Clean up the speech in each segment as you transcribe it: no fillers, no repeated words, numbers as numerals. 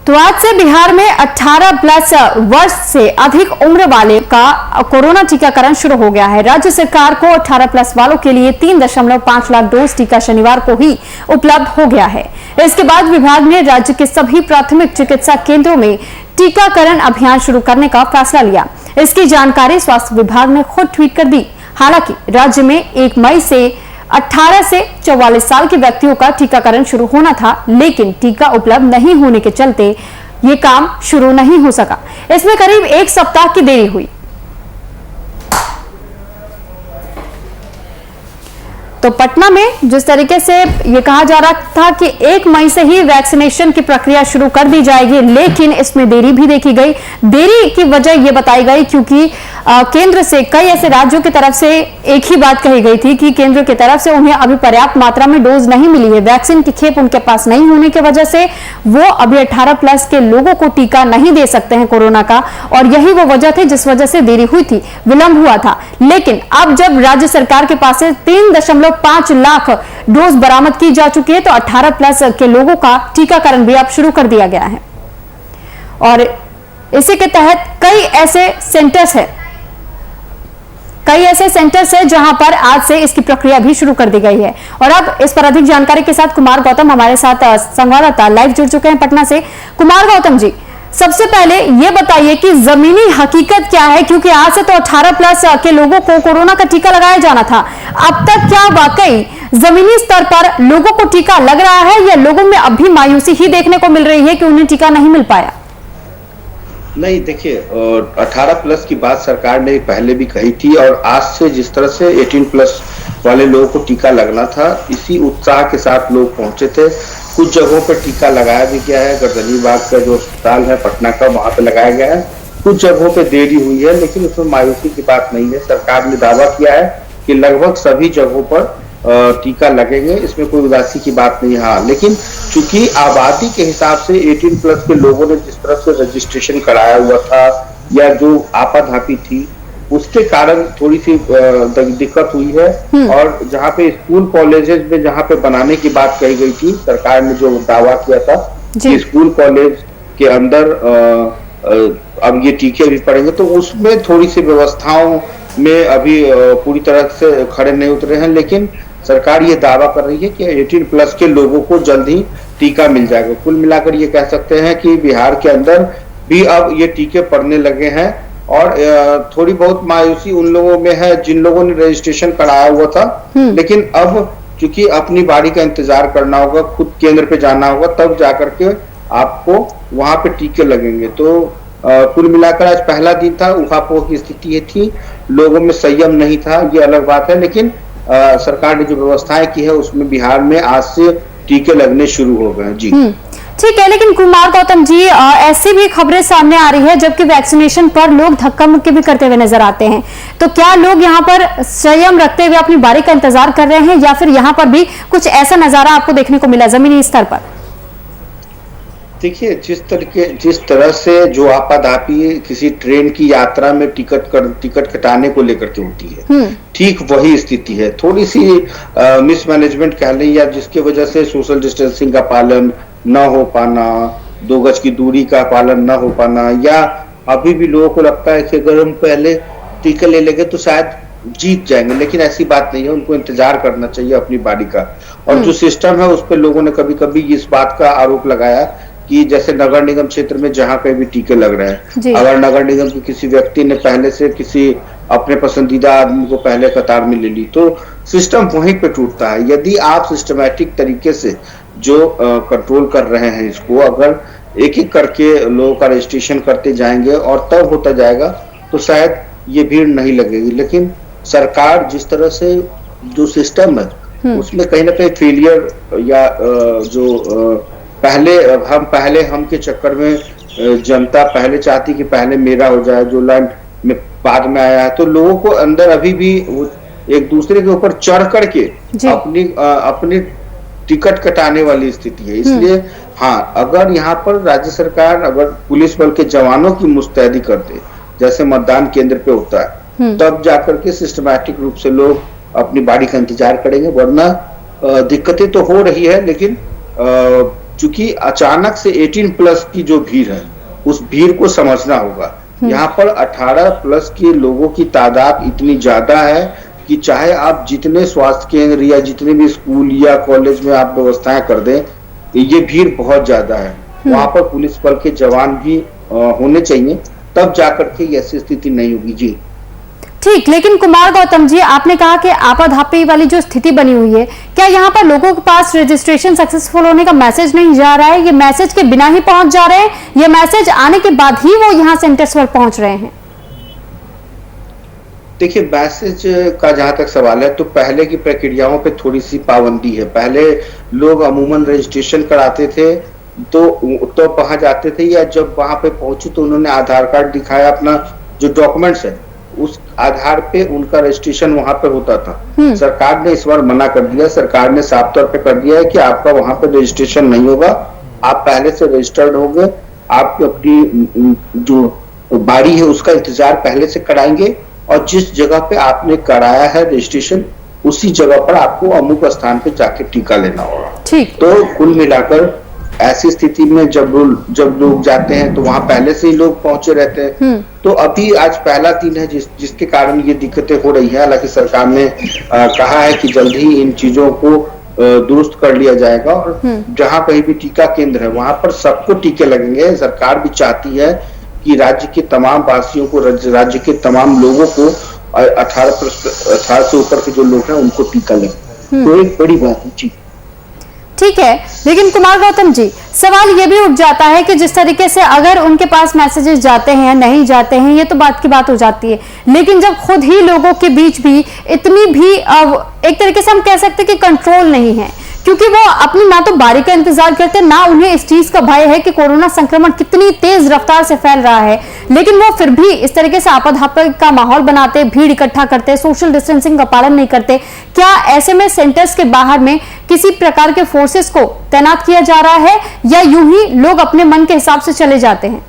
तो आज से बिहार में 18 प्लस वर्ष से अधिक उम्र वाले का कोरोना टीकाकरण शुरू हो गया है। राज्य सरकार को 18 प्लस वालों के लिए 3.5 लाख डोज टीका शनिवार को ही उपलब्ध हो गया है। इसके बाद विभाग ने राज्य के सभी प्राथमिक चिकित्सा केंद्रों में टीकाकरण अभियान शुरू करने का फैसला लिया। इसकी जानकारी स्वास्थ्य विभाग ने खुद ट्वीट कर दी। हालांकि राज्य में 1 मई से 18 से 44 साल के व्यक्तियों का टीकाकरण शुरू होना था, लेकिन टीका उपलब्ध नहीं होने के चलते ये काम शुरू नहीं हो सका। इसमें करीब 1 सप्ताह की देरी हुई। तो पटना में जिस तरीके से ये कहा जा रहा था कि 1 मई से ही वैक्सीनेशन की प्रक्रिया शुरू कर दी जाएगी, लेकिन इसमें देरी भी देखी गई। देरी की वजह ये बताई गई क्योंकि केंद्र से कई ऐसे राज्यों की तरफ से एक ही बात कही गई थी कि केंद्र की तरफ से उन्हें अभी पर्याप्त मात्रा में डोज नहीं मिली है। वैक्सीन की खेप उनके पास नहीं होने की वजह से वो अभी 18 प्लस के लोगों को टीका नहीं दे सकते हैं कोरोना का, और यही वो वजह थी जिस वजह से देरी हुई थी, विलंब हुआ था। लेकिन अब जब राज्य सरकार के पास 3.5 लाख डोज बरामद की जा चुकी है, तो 18 प्लस के लोगों का टीकाकरण भी अब शुरू कर दिया गया है। और इसी के तहत कई ऐसे सेंटर्स है जहां पर आज से इसकी प्रक्रिया भी शुरू कर दी गई है। और अब इस पर अधिक जानकारी के साथ कुमार गौतम हमारे साथ संवाददाता लाइव जुड़ चुके हैं पटना से। कुमार गौतम जी, सबसे पहले ये बताइए कि जमीनी हकीकत क्या है, क्योंकि आज से तो 18 प्लस के लोगों को कोरोना का टीका लगाया जाना था। अब तक क्या वाकई जमीनी स्तर पर लोगों को टीका लग रहा है, या लोगों में अब भी मायूसी ही देखने को मिल रही है कि उन्हें टीका नहीं मिल पाया? नहीं, देखिए, 18 प्लस की बात सरकार ने पहले भी कही थी, और आज से जिस तरह से 18 प्लस वाले लोगों को टीका लगना था, इसी उत्साह के साथ लोग पहुंचे थे। कुछ जगहों पर टीका लगाया भी गया है। गर्दनीबाग का जो अस्पताल है पटना का, वहां पे लगाया गया है। कुछ जगहों पे देरी हुई है, लेकिन उसमें मायूसी की बात नहीं है। सरकार ने दावा किया है कि लगभग सभी जगहों पर टीका लगेंगे, इसमें कोई उदासी की बात नहीं है। हाँ, लेकिन चूंकि आबादी के हिसाब से 18 प्लस के लोगों ने जिस तरह से रजिस्ट्रेशन कराया हुआ था, या जो आपाधापी थी, उसके कारण थोड़ी सी दिक्कत हुई है। और जहाँ पे स्कूल कॉलेजेस में जहाँ पे बनाने की बात कही गई थी, सरकार ने जो दावा किया था कि स्कूल कॉलेज के अंदर अब ये टीके भी पड़ेंगे, तो उसमें थोड़ी सी व्यवस्थाओं में अभी पूरी तरह से खड़े नहीं उतरे हैं। लेकिन सरकार ये दावा कर रही है कि 18 प्लस के लोगों को जल्द ही टीका मिल जाएगा। कुल मिलाकर ये कह सकते हैं कि बिहार के अंदर भी अब ये टीके पड़ने लगे हैं। और थोड़ी बहुत मायूसी उन लोगों में है जिन लोगों ने रजिस्ट्रेशन कराया हुआ था, लेकिन अब चूंकि अपनी बारी का इंतजार करना होगा, खुद केंद्र पे जाना होगा, तब जाकर के आपको वहां पे टीके लगेंगे। तो कुल मिलाकर आज पहला दिन था, ऊहापोह की स्थिति थी, लोगों में संयम नहीं था, ये अलग बात है। लेकिन सरकार ने जो व्यवस्थाएं की है उसमें बिहार में आज से टीके लगने शुरू हो गए। जी ठीक है, लेकिन कुमार गौतम जी, ऐसी भी खबरें सामने आ रही है जबकि वैक्सीनेशन पर लोग धक्का मुक्की भी करते हुए नजर आते हैं, तो क्या लोग यहाँ पर संयम रखते हुए अपनी बारी का इंतजार कर रहे हैं, या फिर यहाँ पर भी कुछ ऐसा नजारा आपको देखने को मिला जमीनी स्तर पर? देखिए, जिस तरह से जो आपाधापी किसी ट्रेन की यात्रा में टिकट कटाने को लेकर के होती है, ठीक वही स्थिति है। थोड़ी सी मिसमैनेजमेंट कह लें, या जिसकी वजह से सोशल डिस्टेंसिंग का पालन न हो पाना, 2 गज की दूरी का पालन न हो पाना, या अभी भी लोगों को लगता है कि अगर हम पहले टीका ले लेंगे तो शायद जीत जाएंगे, लेकिन ऐसी बात नहीं है। उनको इंतजार करना चाहिए अपनी बारी का। और जो सिस्टम है उस पर लोगों ने कभी कभी इस बात का आरोप लगाया कि जैसे नगर निगम क्षेत्र में जहां कहीं भी टीके लग रहे हैं, अगर नगर निगम के किसी व्यक्ति ने पहले से किसी अपने पसंदीदा आदमी को पहले कतार में ले ली, तो सिस्टम वहीं पे टूटता है। यदि आप सिस्टमैटिक तरीके से जो कंट्रोल कर रहे हैं इसको, अगर एक एक करके लोगों का रजिस्ट्रेशन करते जाएंगे और तब होता जाएगा, तो शायद ये भीड़ नहीं लगेगी। लेकिन सरकार जिस तरह से जो सिस्टम है उसमें कहीं ना कहीं फेलियर, या जो पहले हम के चक्कर में जनता पहले चाहती कि पहले मेरा हो जाए, जो लाइन में बाद में आया है, तो लोगों को अंदर अभी भी एक दूसरे के ऊपर चढ़ करके अपनी टिकट कटाने वाली स्थिति है। इसलिए हाँ, अगर यहाँ पर राज्य सरकार अगर पुलिस बल के जवानों की मुस्तैदी करते, जैसे मतदान केंद्र पे होता है, तब जाकर के सिस्टमैटिक रूप से लोग अपनी बारी का इंतजार करेंगे। वरना दिक्कतें तो हो रही है, लेकिन चूंकि अचानक से 18 प्लस की जो भीड़ है उस भीड़ को समझना होगा। यहाँ पर 18 प्लस के लोगों की तादाद इतनी ज्यादा है कि चाहे आप जितने स्वास्थ्य केंद्र या जितने भी स्कूल या कॉलेज में आप व्यवस्थाएं कर दें, ये भीड़ बहुत ज्यादा है। वहां पर पुलिस बल के जवान भी होने चाहिए, तब जाकर के ऐसी स्थिति नहीं होगी। जी ठीक, लेकिन कुमार गौतम जी, आपने कहा कि आपाधापी वाली जो स्थिति बनी हुई है, क्या यहाँ पर लोगों के पास रजिस्ट्रेशन सक्सेसफुल होने का मैसेज नहीं जा रहा है? ये मैसेज के बिना ही पहुंच जा रहे हैं, ये मैसेज आने के बाद ही वो यहाँ सेंटर्स पर पहुंच रहे हैं? देखिए, मैसेज का जहां तक सवाल है तो पहले की प्रक्रियाओं पे थोड़ी सी पाबंदी है। पहले लोग अमूमन रजिस्ट्रेशन कराते थे तो वहां जाते थे, या जब वहां पे पहुंचे तो उन्होंने आधार कार्ड दिखाया, अपना जो डॉक्यूमेंट्स है उस आधार पे उनका रजिस्ट्रेशन वहां पे होता था। सरकार ने इस बार मना कर दिया। सरकार ने साफ तौर पे कर दिया है कि आपका वहां पे रजिस्ट्रेशन नहीं होगा, आप पहले से रजिस्टर्ड होंगे, आप अपनी जो बारी है उसका इंतजार पहले से कराएंगे, और जिस जगह पे आपने कराया है रजिस्ट्रेशन उसी जगह पर आपको अमुक स्थान पे जाके टीका लेना होगा। ठीक। तो कुल मिलाकर ऐसी स्थिति में जब लोग जाते हैं तो वहां पहले से ही लोग पहुंचे रहते हैं। तो अभी आज पहला दिन है जिसके कारण ये दिक्कतें हो रही है। हालांकि सरकार ने कहा है कि जल्द ही इन चीजों को दुरुस्त कर लिया जाएगा, और जहां कहीं भी टीका केंद्र है वहां पर सबको टीके लगेंगे। सरकार भी चाहती है कि राज्य के तमाम वासियों को, राज्य के तमाम लोगों को 18 से ऊपर के जो लोग हैं उनको टीका लगे। तो एक बड़ी बात है। ठीक है, लेकिन कुमार गौतम जी, सवाल ये भी उठ जाता है कि जिस तरीके से अगर उनके पास मैसेजेस जाते हैं नहीं जाते हैं, ये तो बात की बात हो जाती है, लेकिन जब खुद ही लोगों के बीच भी इतनी भी एक तरीके से हम कह सकते हैं कि कंट्रोल नहीं है, क्योंकि वो अपनी ना तो बारी का इंतजार करते, ना उन्हें इस चीज का भय है कि कोरोना संक्रमण कितनी तेज रफ्तार से फैल रहा है, लेकिन वो फिर भी इस तरीके से आपाधापी का माहौल बनाते, भीड़ इकट्ठा करते, सोशल डिस्टेंसिंग का पालन नहीं करते। क्या ऐसे में सेंटर्स के बाहर में किसी प्रकार के फोर्सेस को तैनात किया जा रहा है, या यूं ही लोग अपने मन के हिसाब से चले जाते हैं?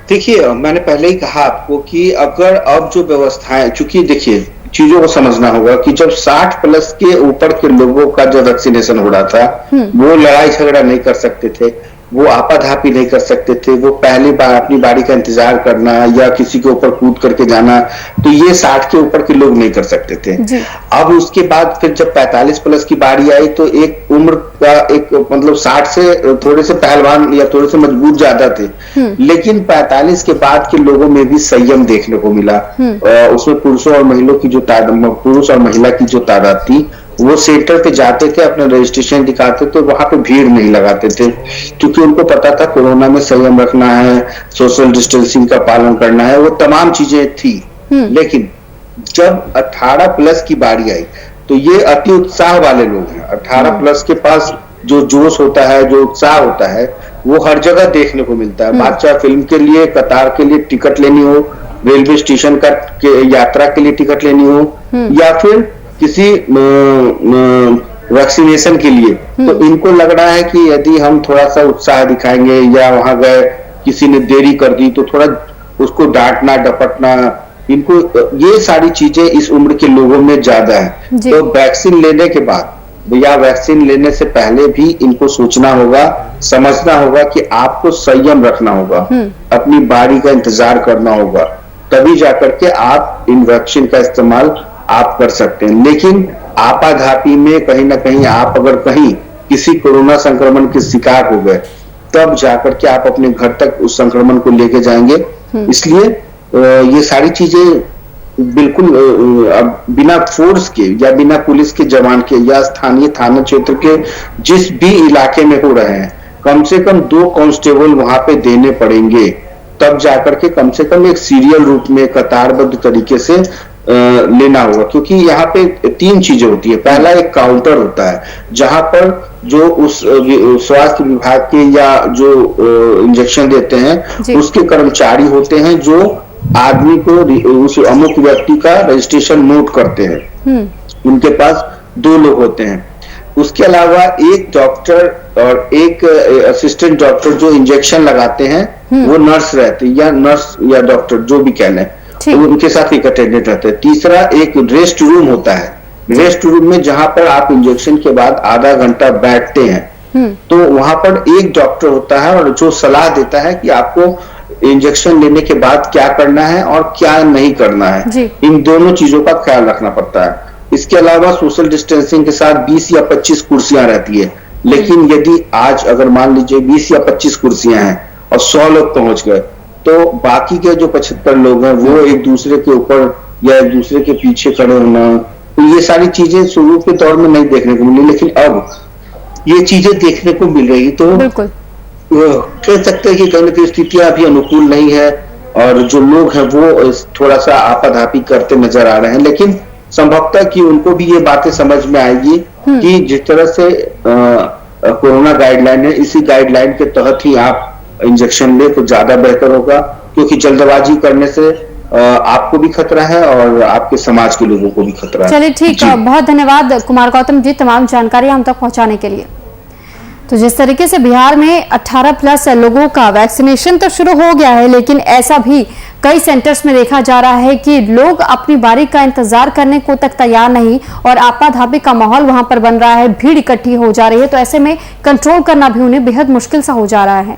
देखिए, मैंने पहले ही कहा आपको कि अगर अब जो व्यवस्थाएं, चूंकि देखिए चीजों को समझना होगा कि जब 60 प्लस के ऊपर के लोगों का जो वैक्सीनेशन हो रहा था, वो लड़ाई झगड़ा नहीं कर सकते थे, वो आपाधापी नहीं कर सकते थे, वो पहली बार अपनी बारी का इंतजार करना या किसी के ऊपर कूद करके जाना, तो ये 60 के ऊपर के लोग नहीं कर सकते थे। अब उसके बाद फिर जब 45 प्लस की बारी आई तो एक उम्र का एक मतलब 60 से थोड़े से पहलवान या थोड़े से मजबूत ज्यादा थे, लेकिन 45 के बाद के लोगों में भी संयम देखने को मिला। उसमें पुरुषों और महिला की जो तादाद थी, वो सेंटर पे जाते थे, अपना रजिस्ट्रेशन दिखाते थे, वहां पे भीड़ नहीं लगाते थे, क्योंकि उनको पता था कोरोना में संयम रखना है, सोशल डिस्टेंसिंग का पालन करना है, वो तमाम चीजें थी। लेकिन जब 18 प्लस की बारी आई तो ये अति उत्साह वाले लोग हैं। 18 प्लस के पास जो जोश होता है, जो उत्साह होता है, वो हर जगह देखने को मिलता है। बात चाहे फिल्म के लिए, कतार के लिए टिकट लेनी हो, रेलवे स्टेशन का यात्रा के लिए टिकट लेनी हो, या फिर किसी वैक्सीनेशन के लिए, तो इनको लग रहा है कि यदि हम थोड़ा सा उत्साह दिखाएंगे या वहां गए किसी ने देरी कर दी तो थोड़ा उसको डांटना डपटना, इनको ये सारी चीजें इस उम्र के लोगों में ज्यादा है। तो वैक्सीन लेने के बाद या वैक्सीन लेने से पहले भी इनको सोचना होगा, समझना होगा कि आपको संयम रखना होगा, अपनी बारी का इंतजार करना होगा, तभी जाकर के आप इन वैक्सीन का इस्तेमाल आप कर सकते हैं। लेकिन आपाधापी में कहीं ना कहीं आप अगर कहीं किसी कोरोना संक्रमण के शिकार हो गए, तब जाकर के आप अपने घर तक उस संक्रमण को लेके जाएंगे। इसलिए ये सारी चीजें बिल्कुल अब बिना फोर्स के या बिना पुलिस के जवान के या स्थानीय थाना क्षेत्र के जिस भी इलाके में हो रहे हैं, कम से कम 2 कांस्टेबल वहां पे देने पड़ेंगे, तब जाकर के कम से कम एक सीरियल रूप में कतारबद्ध तरीके से लेना होगा। क्योंकि यहाँ पे 3 चीजें होती है। पहला एक काउंटर होता है जहां पर जो उस स्वास्थ्य विभाग के या जो इंजेक्शन देते हैं उसके कर्मचारी होते हैं, जो आदमी को उस अमुक व्यक्ति का रजिस्ट्रेशन नोट करते हैं। उनके पास 2 लोग होते हैं। उसके अलावा एक डॉक्टर और एक असिस्टेंट डॉक्टर जो इंजेक्शन लगाते हैं, वो नर्स रहते हैं, या नर्स या डॉक्टर जो भी कह लें, तो उनके साथ एक अटेंडेंट रहते हैं। तीसरा एक रेस्ट रूम होता है। रेस्ट रूम में जहां पर आप इंजेक्शन के बाद आधा घंटा बैठते हैं, तो वहां पर एक डॉक्टर होता है और जो सलाह देता है कि आपको इंजेक्शन लेने के बाद क्या करना है और क्या नहीं करना है। इन दोनों चीजों का ख्याल रखना पड़ता है। इसके अलावा सोशल डिस्टेंसिंग के साथ 20 या 25 कुर्सियां रहती है, लेकिन यदि आज अगर मान लीजिए 20 या 25 कुर्सियां हैं और 100 लोग पहुंच गए, तो बाकी के जो 75 लोग हैं वो एक दूसरे के ऊपर या एक दूसरे के पीछे खड़े होना, तो ये सारी चीजें शुरू के दौर में नहीं देखने को मिली, लेकिन अब ये चीजें देखने को मिल रही। तो कह सकते हैं कि कहीं ना कहीं स्थितियां अभी अनुकूल नहीं है और जो लोग हैं वो थोड़ा सा आपाधापी करते नजर आ रहे हैं, लेकिन संभवतः कि उनको भी ये बातें समझ में आएगी कि जिस तरह से कोरोना गाइडलाइन है, इसी गाइडलाइन के तहत ही आप इंजेक्शन ले तो ज्यादा बेहतर होगा, क्योंकि जल्दबाजी करने से आपको भी खतरा है और आपके समाज के लोगों को भी खतरा है। चलिए ठीक है, बहुत धन्यवाद कुमार गौतम जी तमाम जानकारी हम तक पहुंचाने के लिए। तो जिस तरीके से बिहार में 18+ लोगों का वैक्सीनेशन तो शुरू हो गया है, लेकिन ऐसा भी कई सेंटर्स में देखा जा रहा है कि लोग अपनी बारी का इंतजार करने को तक तैयार नहीं और आपाधापी का माहौल वहां पर बन रहा है, भीड़ इकट्ठी हो जा रही है, तो ऐसे में कंट्रोल करना भी उन्हें बेहद मुश्किल सा हो जा रहा है।